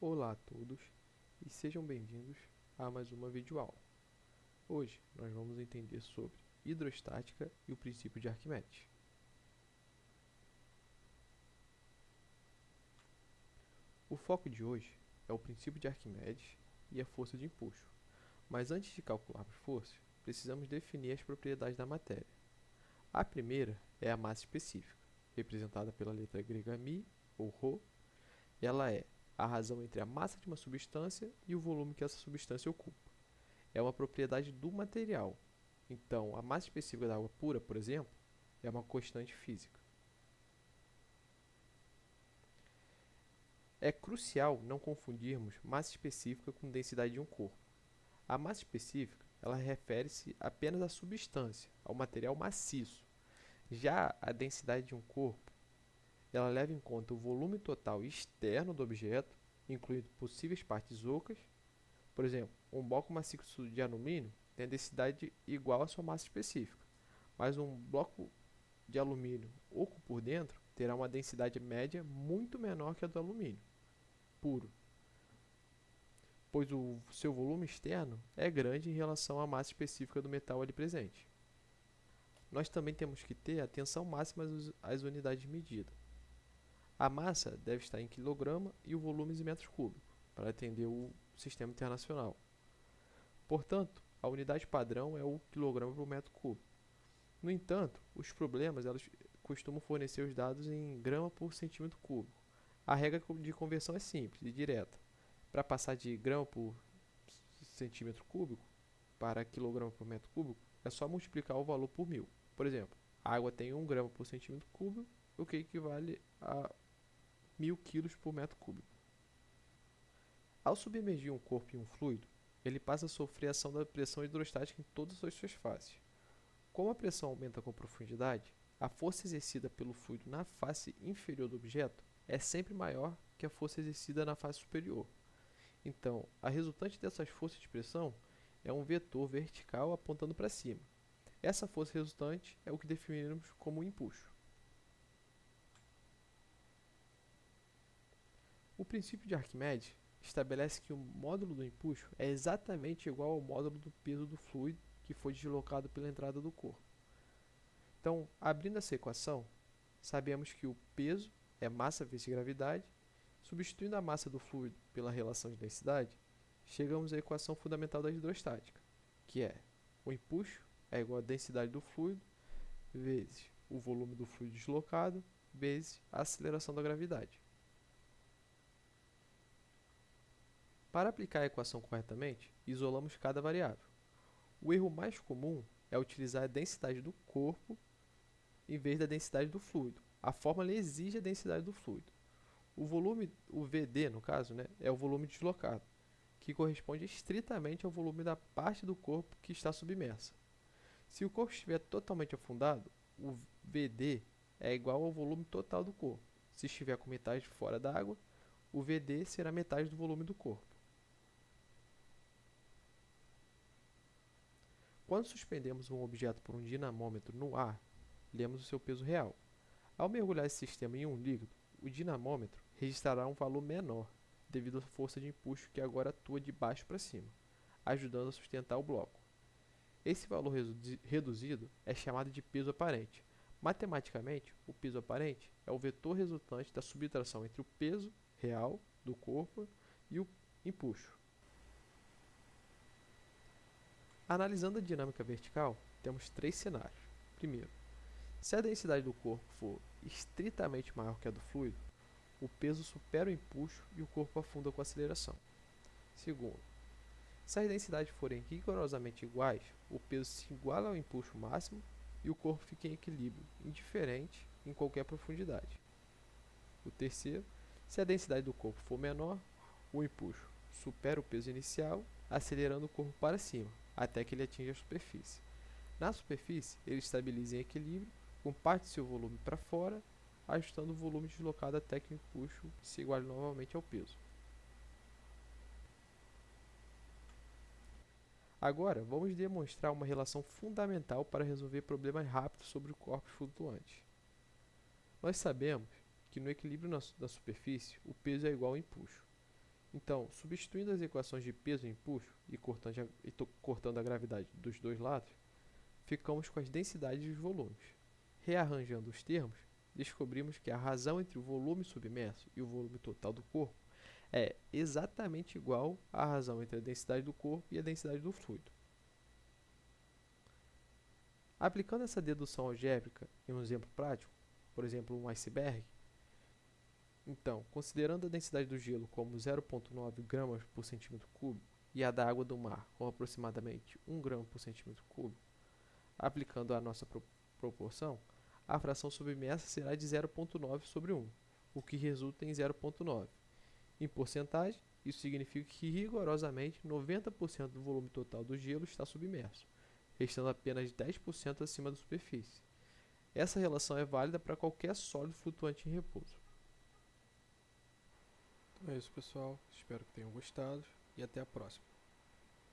Olá a todos e sejam bem-vindos a mais uma videoaula. Hoje nós vamos entender sobre hidrostática e o princípio de Arquimedes. O foco de hoje é o princípio de Arquimedes e a força de empuxo, mas antes de calcularmos forças, precisamos definir as propriedades da matéria. A primeira é a massa específica, representada pela letra grega μ ou ρ. Ela é a razão entre a massa de uma substância e o volume que essa substância ocupa. É uma propriedade do material. Então, a massa específica da água pura, por exemplo, é uma constante física. É crucial não confundirmos massa específica com densidade de um corpo. A massa específica, ela refere-se apenas à substância, ao material maciço. Já a densidade de um corpo, ela leva em conta o volume total externo do objeto, incluindo possíveis partes ocas. Por exemplo, um bloco maciço de alumínio tem a densidade igual à sua massa específica, mas um bloco de alumínio oco por dentro terá uma densidade média muito menor que a do alumínio puro, pois o seu volume externo é grande em relação à massa específica do metal ali presente. Nós também temos que ter atenção máxima às unidades de medida. A massa deve estar em quilograma e o volume em metros cúbicos, para atender o sistema internacional. Portanto, a unidade padrão é o quilograma por metro cúbico. No entanto, os problemas elas costumam fornecer os dados em grama por centímetro cúbico. A regra de conversão é simples e direta. Para passar de grama por centímetro cúbico para quilograma por metro cúbico, é só multiplicar o valor por 1000. Por exemplo, a água tem 1 grama por centímetro cúbico, o que equivale a 1000 quilos por metro cúbico. Ao submergir um corpo em um fluido, ele passa a sofrer a ação da pressão hidrostática em todas as suas faces. Como a pressão aumenta com profundidade, a força exercida pelo fluido na face inferior do objeto é sempre maior que a força exercida na face superior. Então, a resultante dessas forças de pressão é um vetor vertical apontando para cima. Essa força resultante é o que definimos como empuxo. O princípio de Arquimedes estabelece que o módulo do empuxo é exatamente igual ao módulo do peso do fluido que foi deslocado pela entrada do corpo. Então, abrindo essa equação, sabemos que o peso é massa vezes gravidade. Substituindo a massa do fluido pela relação de densidade, chegamos à equação fundamental da hidrostática, que é o empuxo é igual à densidade do fluido vezes o volume do fluido deslocado vezes a aceleração da gravidade. Para aplicar a equação corretamente, isolamos cada variável. O erro mais comum é utilizar a densidade do corpo em vez da densidade do fluido. A fórmula exige a densidade do fluido. O volume, o VD no caso, é o volume deslocado, que corresponde estritamente ao volume da parte do corpo que está submersa. Se o corpo estiver totalmente afundado, o VD é igual ao volume total do corpo. Se estiver com metade fora d'água, o VD será metade do volume do corpo. Quando suspendemos um objeto por um dinamômetro no ar, lemos o seu peso real. Ao mergulhar esse sistema em um líquido, o dinamômetro registrará um valor menor, devido à força de empuxo que agora atua de baixo para cima, ajudando a sustentar o bloco. Esse valor reduzido é chamado de peso aparente. Matematicamente, o peso aparente é o vetor resultante da subtração entre o peso real do corpo e o empuxo. Analisando a dinâmica vertical, temos 3 cenários. Primeiro, se a densidade do corpo for estritamente maior que a do fluido, o peso supera o empuxo e o corpo afunda com aceleração. Segundo, se as densidades forem rigorosamente iguais, o peso se iguala ao empuxo máximo e o corpo fica em equilíbrio, indiferente em qualquer profundidade. O terceiro, se a densidade do corpo for menor, o empuxo supera o peso inicial, acelerando o corpo para cima, até que ele atinja a superfície. Na superfície, ele estabiliza em equilíbrio, com parte de seu volume para fora, ajustando o volume deslocado até que o empuxo se iguale novamente ao peso. Agora, vamos demonstrar uma relação fundamental para resolver problemas rápidos sobre corpos flutuantes. Nós sabemos que no equilíbrio da superfície, o peso é igual ao empuxo. Então, substituindo as equações de peso e empuxo cortando a gravidade dos dois lados, ficamos com as densidades dos volumes. Rearranjando os termos, descobrimos que a razão entre o volume submerso e o volume total do corpo é exatamente igual à razão entre a densidade do corpo e a densidade do fluido. Aplicando essa dedução algébrica em um exemplo prático, por exemplo, um iceberg, então, considerando a densidade do gelo como 0,9 gramas por centímetro cúbico e a da água do mar como aproximadamente 1 grama por centímetro cúbico, aplicando a nossa proporção, a fração submersa será de 0,9 sobre 1, o que resulta em 0,9. Em porcentagem, isso significa que rigorosamente 90% do volume total do gelo está submerso, restando apenas 10% acima da superfície. Essa relação é válida para qualquer sólido flutuante em repouso. Então é isso, pessoal. Espero que tenham gostado e até a próxima.